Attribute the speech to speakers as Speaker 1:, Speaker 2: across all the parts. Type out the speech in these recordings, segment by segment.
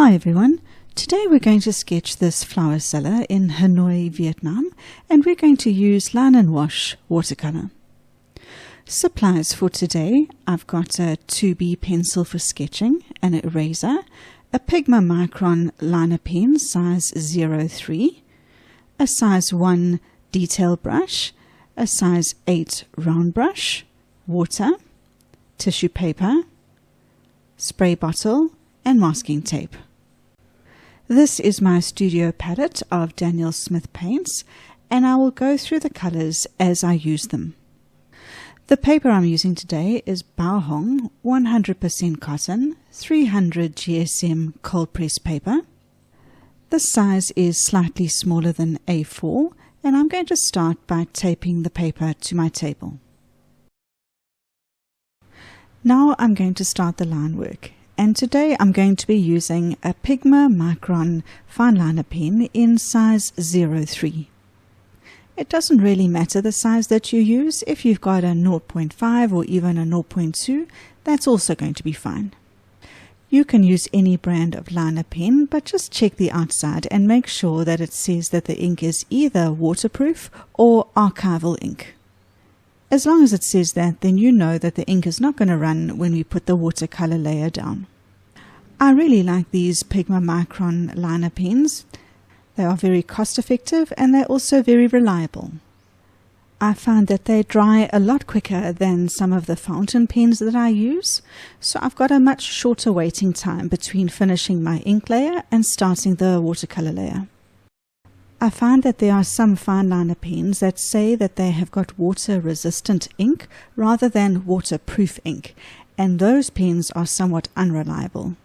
Speaker 1: Hi everyone, today we're going to sketch this flower cellar in Hanoi, Vietnam, and we're going to use line and wash watercolor. Supplies for today, I've got a 2B pencil for sketching, an eraser, a Pigma Micron liner pen size 03, a size 1 detail brush, a size 8 round brush, water, tissue paper, spray bottle, and masking tape. This is my studio palette of Daniel Smith paints, and I will go through the colors as I use them. The paper I'm using today is Baohong 100% cotton 300 GSM cold press paper. The size is slightly smaller than A4, and I'm going to start by taping the paper to my table. Now I'm going to start the line work. And today I'm going to be using a Pigma Micron fine liner pen in size 03. It doesn't really matter the size that you use. If you've got a 0.5 or even a 0.2, that's also going to be fine. You can use any brand of liner pen, but just check the outside and make sure that it says that the ink is either waterproof or archival ink. As long as it says that, then you know that the ink is not going to run when we put the watercolor layer down. I really like these Pigma Micron liner pens. They are very cost effective and they're also very reliable. I find that they dry a lot quicker than some of the fountain pens that I use, so I've got a much shorter waiting time between finishing my ink layer and starting the watercolor layer. I find that there are some fine liner pens that say that they have got water-resistant ink rather than waterproof ink, and those pens are somewhat unreliable.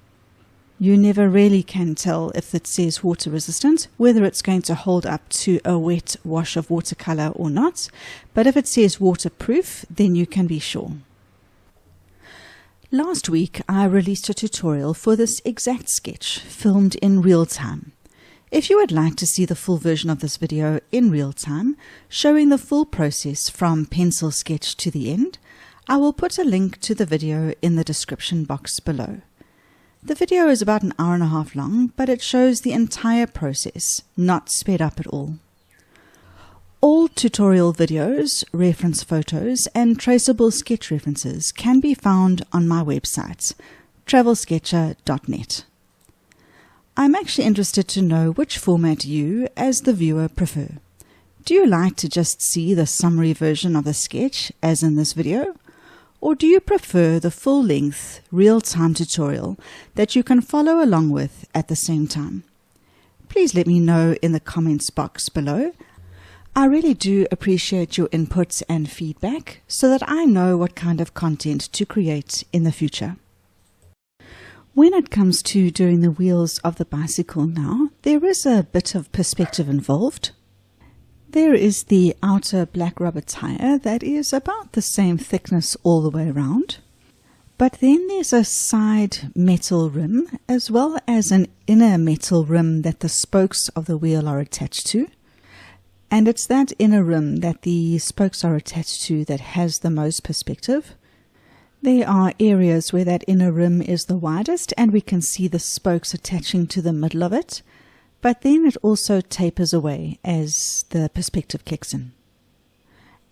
Speaker 1: You never really can tell if it says water-resistant, whether it's going to hold up to a wet wash of watercolor or not, but if it says waterproof, then you can be sure. Last week, I released a tutorial for this exact sketch, filmed in real time. If you would like to see the full version of this video in real time, showing the full process from pencil sketch to the end, I will put a link to the video in the description box below. The video is about an hour and a half long, but it shows the entire process, not sped up at all. All tutorial videos, reference photos, and traceable sketch references can be found on my website, travelsketcher.net. I'm actually interested to know which format you, as the viewer, prefer. Do you like to just see the summary version of the sketch, as in this video? Or do you prefer the full-length, real-time tutorial that you can follow along with at the same time? Please let me know in the comments box below. I really do appreciate your input and feedback so that I know what kind of content to create in the future. When it comes to doing the wheels of the bicycle now, there is a bit of perspective involved. There is the outer black rubber tire that is about the same thickness all the way around. But then there's a side metal rim as well as an inner metal rim that the spokes of the wheel are attached to. And it's that inner rim that the spokes are attached to that has the most perspective. There are areas where that inner rim is the widest and we can see the spokes attaching to the middle of it, but then it also tapers away as the perspective kicks in.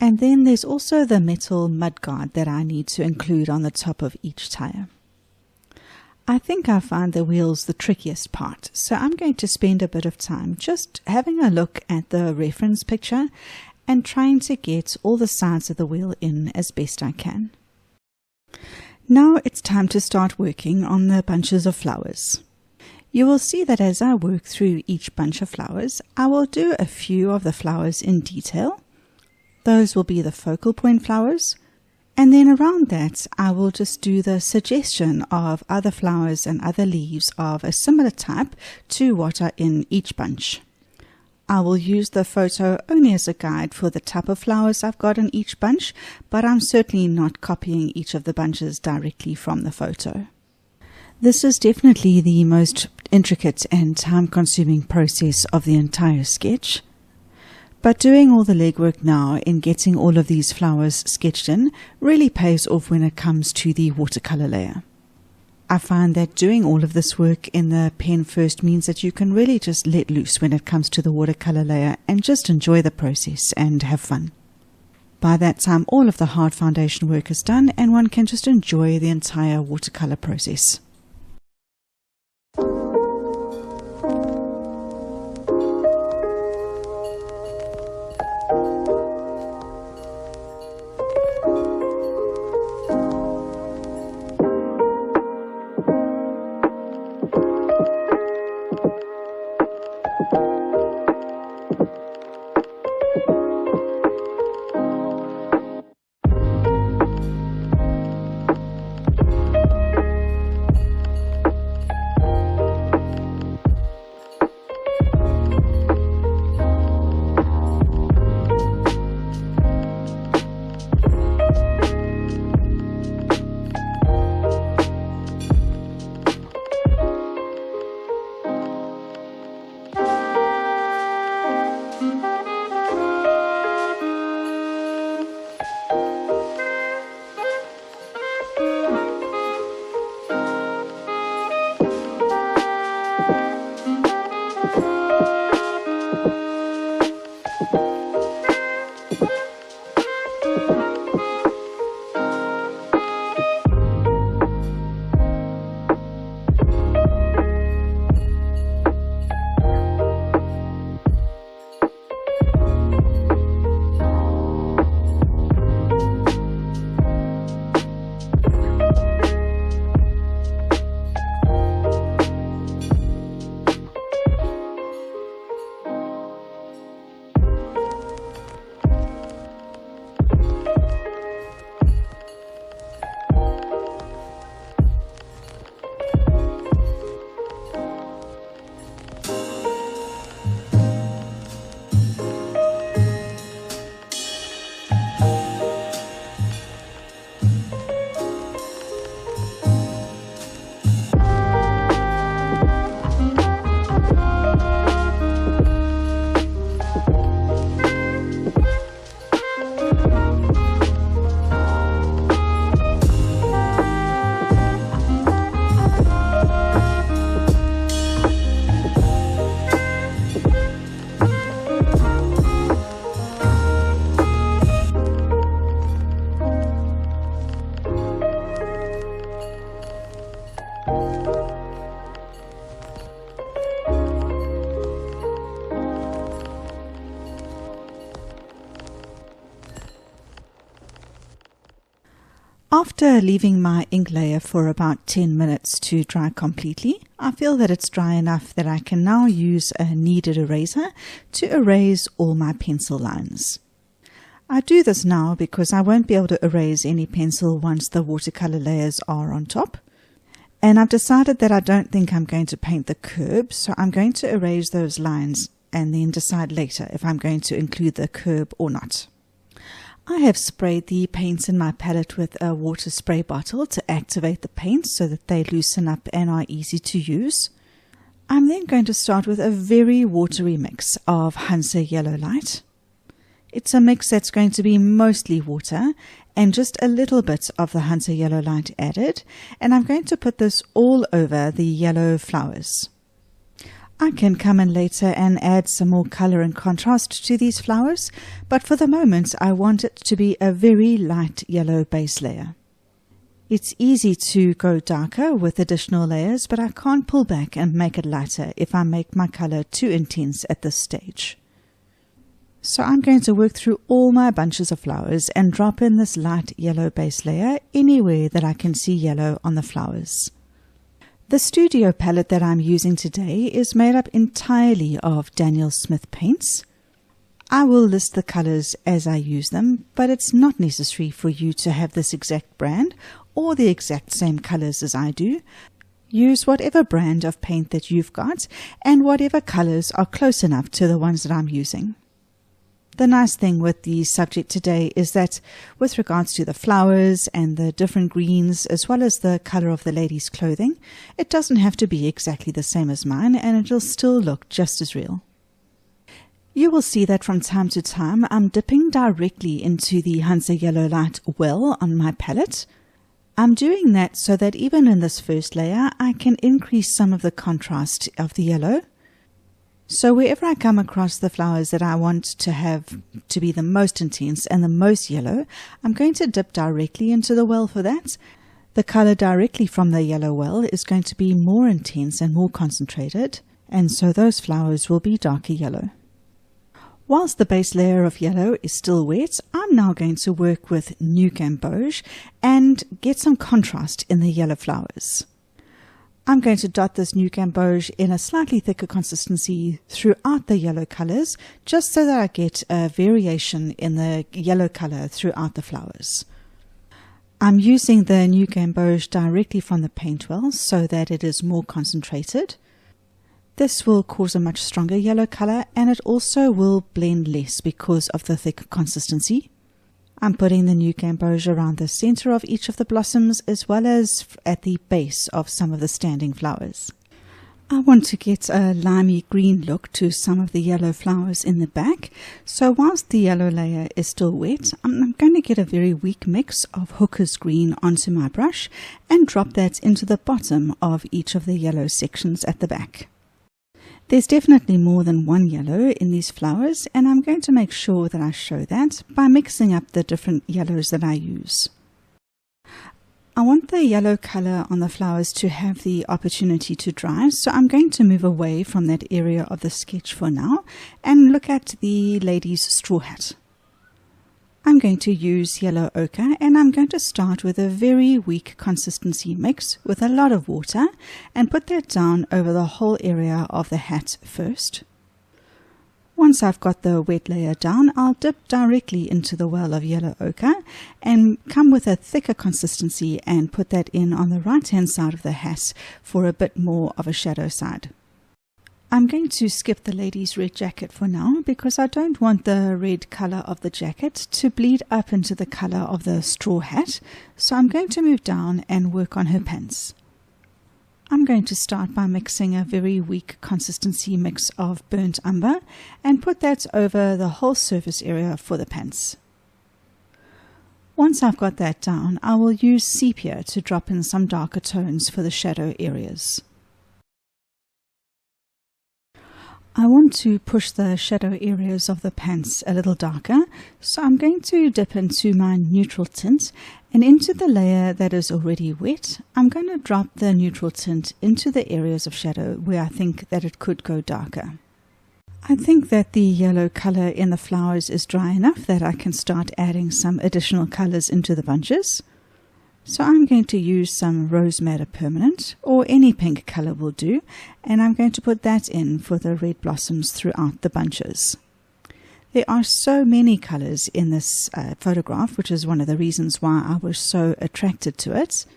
Speaker 1: And then there's also the metal mudguard that I need to include on the top of each tire. I think I find the wheels the trickiest part, so I'm going to spend a bit of time just having a look at the reference picture and trying to get all the sides of the wheel in as best I can. Now it's time to start working on the bunches of flowers. You will see that as I work through each bunch of flowers, I will do a few of the flowers in detail. Those will be the focal point flowers, and then around that I will just do the suggestion of other flowers and other leaves of a similar type to what are in each bunch. I will use the photo only as a guide for the type of flowers I've got in each bunch, but I'm certainly not copying each of the bunches directly from the photo. This is definitely the most intricate and time-consuming process of the entire sketch. But doing all the legwork now in getting all of these flowers sketched in really pays off when it comes to the watercolor layer. I find that doing all of this work in the pen first means that you can really just let loose when it comes to the watercolor layer and just enjoy the process and have fun. By that time, all of the hard foundation work is done and one can just enjoy the entire watercolor process. After leaving my ink layer for about 10 minutes to dry completely, I feel that it's dry enough that I can now use a kneaded eraser to erase all my pencil lines. I do this now because I won't be able to erase any pencil once the watercolor layers are on top. And I've decided that I don't think I'm going to paint the curb, so I'm going to erase those lines and then decide later if I'm going to include the curb or not. I have sprayed the paints in my palette with a water spray bottle to activate the paints so that they loosen up and are easy to use. I'm then going to start with a very watery mix of Hansa Yellow Light. It's a mix that's going to be mostly water and just a little bit of the Hansa Yellow Light added, and I'm going to put this all over the yellow flowers. I can come in later and add some more color and contrast to these flowers, but for the moment I want it to be a very light yellow base layer. It's easy to go darker with additional layers, but I can't pull back and make it lighter if I make my color too intense at this stage. So I'm going to work through all my bunches of flowers and drop in this light yellow base layer anywhere that I can see yellow on the flowers. The studio palette that I'm using today is made up entirely of Daniel Smith paints. I will list the colors as I use them, but it's not necessary for you to have this exact brand or the exact same colors as I do. Use whatever brand of paint that you've got and whatever colors are close enough to the ones that I'm using. The nice thing with the subject today is that with regards to the flowers and the different greens as well as the color of the lady's clothing, it doesn't have to be exactly the same as mine and it'll still look just as real. You will see that from time to time I'm dipping directly into the Hansa Yellow Light well on my palette. I'm doing that so that even in this first layer, I can increase some of the contrast of the yellow. So wherever I come across the flowers that I want to have to be the most intense and the most yellow, I'm going to dip directly into the well for that. The color directly from the yellow well is going to be more intense and more concentrated, and so those flowers will be darker yellow. Whilst the base layer of yellow is still wet, I'm now going to work with New Gamboge and get some contrast in the yellow flowers. I'm going to dot this New Gamboge in a slightly thicker consistency throughout the yellow colors, just so that I get a variation in the yellow color throughout the flowers. I'm using the New Gamboge directly from the paint well so that it is more concentrated. This will cause a much stronger yellow color, and it also will blend less because of the thick consistency. I'm putting the New Gamboge around the center of each of the blossoms as well as at the base of some of the standing flowers. I want to get a limey green look to some of the yellow flowers in the back, so whilst the yellow layer is still wet, I'm going to get a very weak mix of Hooker's green onto my brush and drop that into the bottom of each of the yellow sections at the back. There's definitely more than one yellow in these flowers, and I'm going to make sure that I show that by mixing up the different yellows that I use. I want the yellow color on the flowers to have the opportunity to dry, so I'm going to move away from that area of the sketch for now and look at the lady's straw hat. I'm going to use yellow ochre, and I'm going to start with a very weak consistency mix with a lot of water and put that down over the whole area of the hat first. Once I've got the wet layer down, I'll dip directly into the well of yellow ochre and come with a thicker consistency and put that in on the right hand side of the hat for a bit more of a shadow side. I'm going to skip the lady's red jacket for now because I don't want the red color of the jacket to bleed up into the color of the straw hat, so I'm going to move down and work on her pants. I'm going to start by mixing a very weak consistency mix of burnt umber and put that over the whole surface area for the pants. Once I've got that down, I will use sepia to drop in some darker tones for the shadow areas. I want to push the shadow areas of the pants a little darker, so I'm going to dip into my neutral tint, and into the layer that is already wet, I'm going to drop the neutral tint into the areas of shadow where I think that it could go darker. I think that the yellow color in the flowers is dry enough that I can start adding some additional colors into the bunches. So I'm going to use some Rose Madder Permanent, or any pink color will do, and I'm going to put that in for the red blossoms throughout the bunches. There are so many colors in this photograph, which is one of the reasons why I was so attracted to it.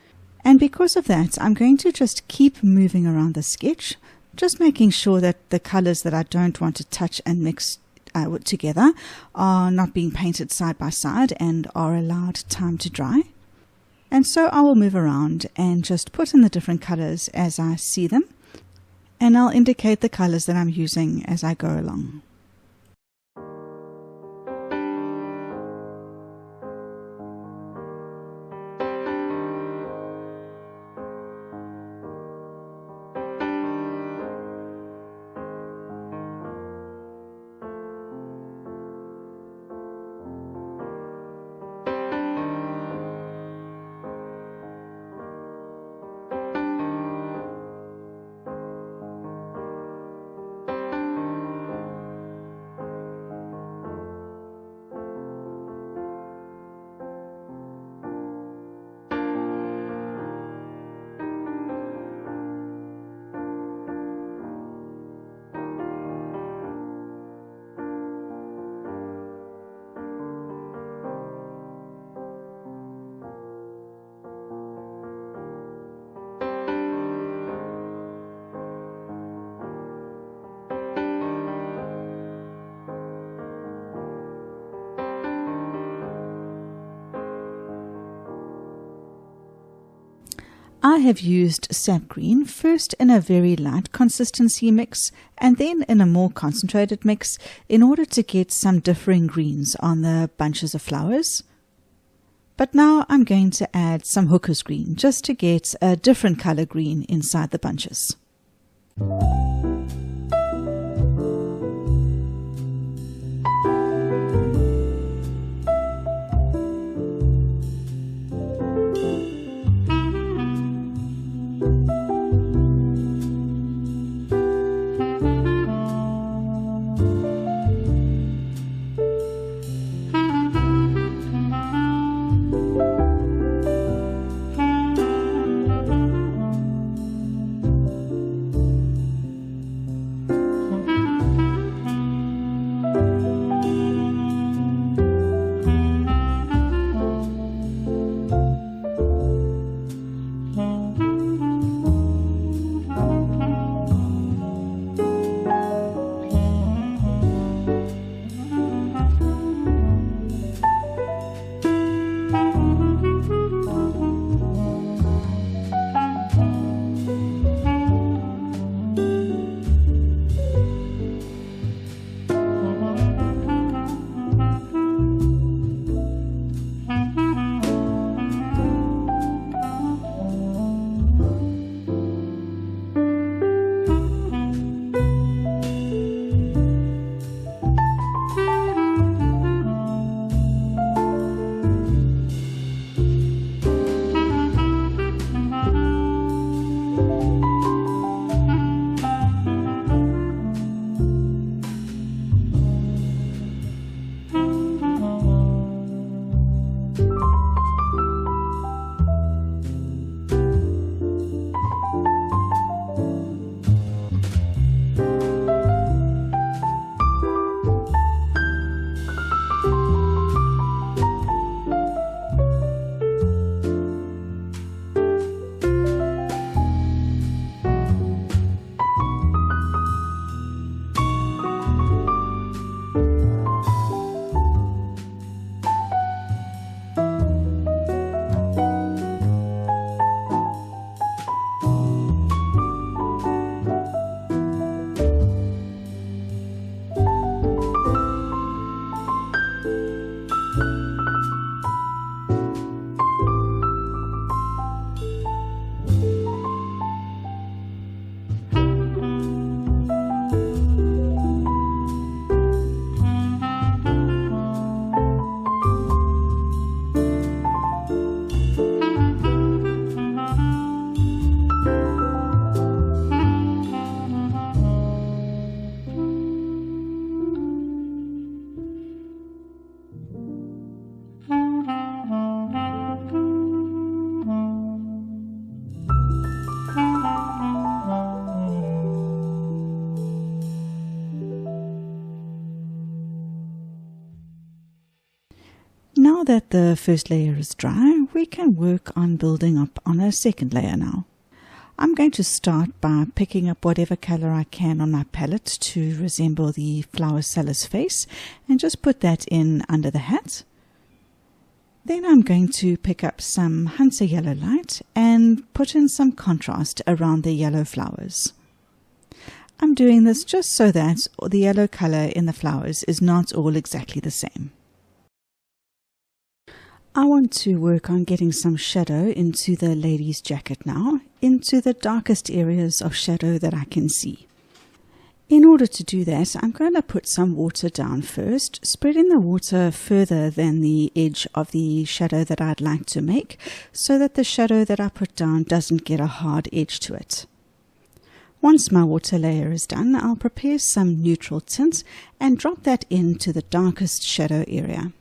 Speaker 1: And because of that, I'm going to just keep moving around the sketch, just making sure that the colors that I don't want to touch and mix together are not being painted side by side and are allowed time to dry. And so I will move around and just put in the different colors as I see them, and I'll indicate the colors that I'm using as I go along. I have used sap green first in a very light consistency mix and then in a more concentrated mix in order to get some differing greens on the bunches of flowers. But now I'm going to add some hooker's green just to get a different color green inside the bunches. Now that the first layer is dry, we can work on building up on a second layer now. I'm going to start by picking up whatever color I can on my palette to resemble the flower seller's face and just put that in under the hat. Then I'm going to pick up some Hunter Yellow Light and put in some contrast around the yellow flowers. I'm doing this just so that the yellow color in the flowers is not all exactly the same. I want to work on getting some shadow into the lady's jacket now, into the darkest areas of shadow that I can see. In order to do that, I'm going to put some water down first, spreading the water further than the edge of the shadow that I'd like to make, so that the shadow that I put down doesn't get a hard edge to it. Once my water layer is done, I'll prepare some neutral tint and drop that into the darkest shadow area.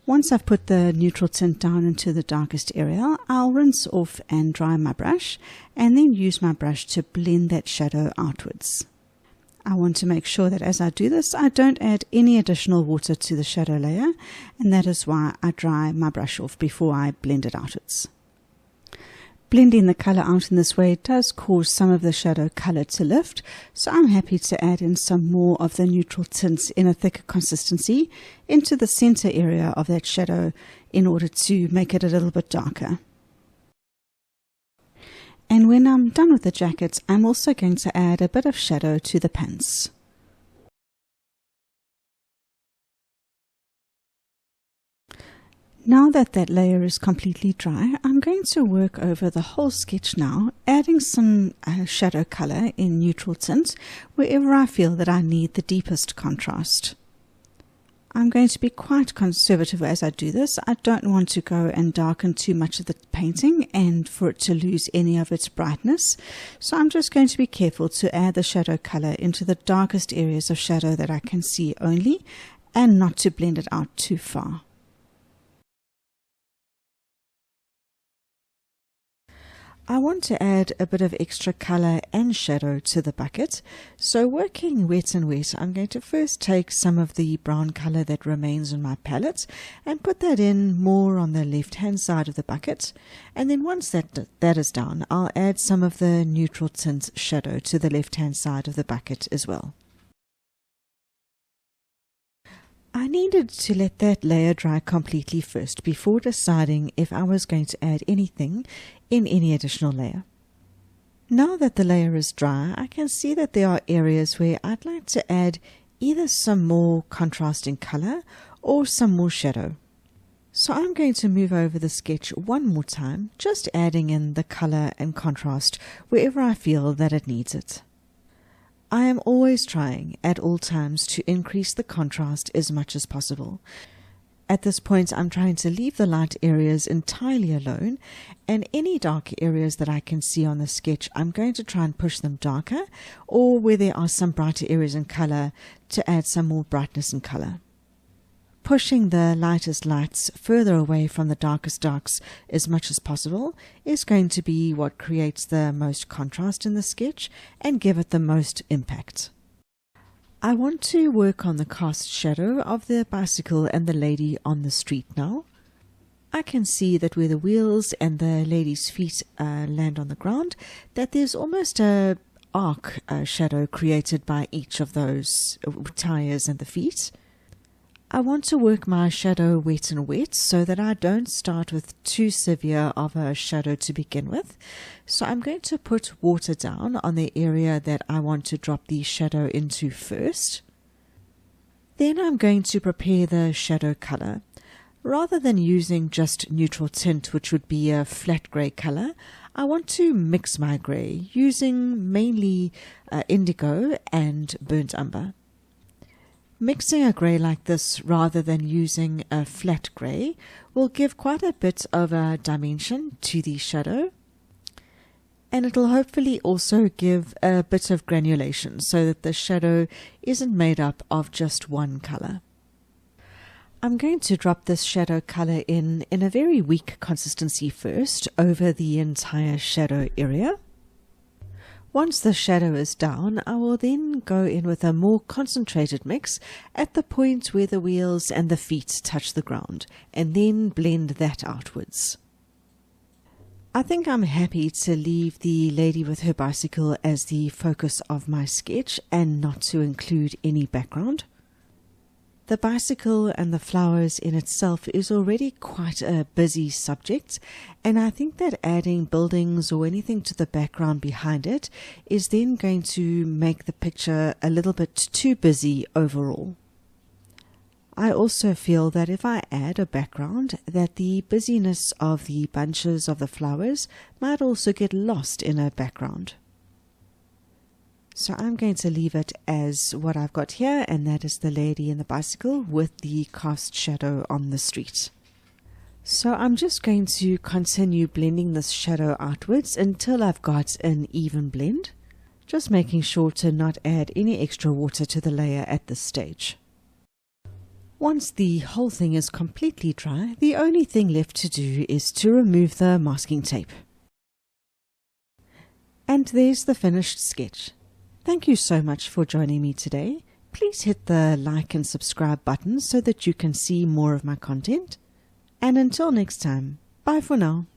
Speaker 1: Once I've put the neutral tint down into the darkest area, I'll rinse off and dry my brush, and then use my brush to blend that shadow outwards. I want to make sure that as I do this, I don't add any additional water to the shadow layer, and that is why I dry my brush off before I blend it outwards. Blending the color out in this way does cause some of the shadow color to lift, so I'm happy to add in some more of the neutral tints in a thicker consistency into the center area of that shadow in order to make it a little bit darker. And when I'm done with the jacket, I'm also going to add a bit of shadow to the pants. Now that that layer is completely dry, I'm going to work over the whole sketch now, adding some shadow color in neutral tint wherever I feel that I need the deepest contrast. I'm going to be quite conservative as I do this. I don't want to go and darken too much of the painting and for it to lose any of its brightness. So I'm just going to be careful to add the shadow color into the darkest areas of shadow that I can see only, and not to blend it out too far. I want to add a bit of extra color and shadow to the bucket, so working wet and wet, I'm going to first take some of the brown color that remains on my palette and put that in more on the left hand side of the bucket, and then once that is done, I'll add some of the neutral tint shadow to the left hand side of the bucket as well. I needed to let that layer dry completely first before deciding if I was going to add anything in any additional layer. Now that the layer is dry, I can see that there are areas where I'd like to add either some more contrasting color or some more shadow. So I'm going to move over the sketch one more time, just adding in the color and contrast wherever I feel that it needs it. I am always trying at all times to increase the contrast as much as possible. At this point, I'm trying to leave the light areas entirely alone, and any dark areas that I can see on the sketch, I'm going to try and push them darker, or where there are some brighter areas in color, to add some more brightness and color. Pushing the lightest lights further away from the darkest darks as much as possible is going to be what creates the most contrast in the sketch and give it the most impact. I want to work on the cast shadow of the bicycle and the lady on the street now. I can see that where the wheels and the lady's feet land on the ground, that there's almost a arc shadow created by each of those tires and the feet. I want to work my shadow wet and wet so that I don't start with too severe of a shadow to begin with. So I'm going to put water down on the area that I want to drop the shadow into first. Then I'm going to prepare the shadow color. Rather than using just neutral tint, which would be a flat grey color, I want to mix my grey using mainly indigo and burnt umber. Mixing a grey like this rather than using a flat grey will give quite a bit of a dimension to the shadow, and it'll hopefully also give a bit of granulation so that the shadow isn't made up of just one colour. I'm going to drop this shadow colour in a very weak consistency first over the entire shadow area. Once the shadow is down, I will then go in with a more concentrated mix at the point where the wheels and the feet touch the ground, and then blend that outwards. I think I'm happy to leave the lady with her bicycle as the focus of my sketch and not to include any background. The bicycle and the flowers in itself is already quite a busy subject, and I think that adding buildings or anything to the background behind it is then going to make the picture a little bit too busy overall. I also feel that if I add a background, that the busyness of the bunches of the flowers might also get lost in a background. So I'm going to leave it as what I've got here, and that is the lady in the bicycle with the cast shadow on the street. So I'm just going to continue blending this shadow outwards until I've got an even blend, just making sure to not add any extra water to the layer at this stage. Once the whole thing is completely dry, the only thing left to do is to remove the masking tape. And there's the finished sketch. Thank you so much for joining me today. Please hit the like and subscribe button so that you can see more of my content. And until next time, bye for now.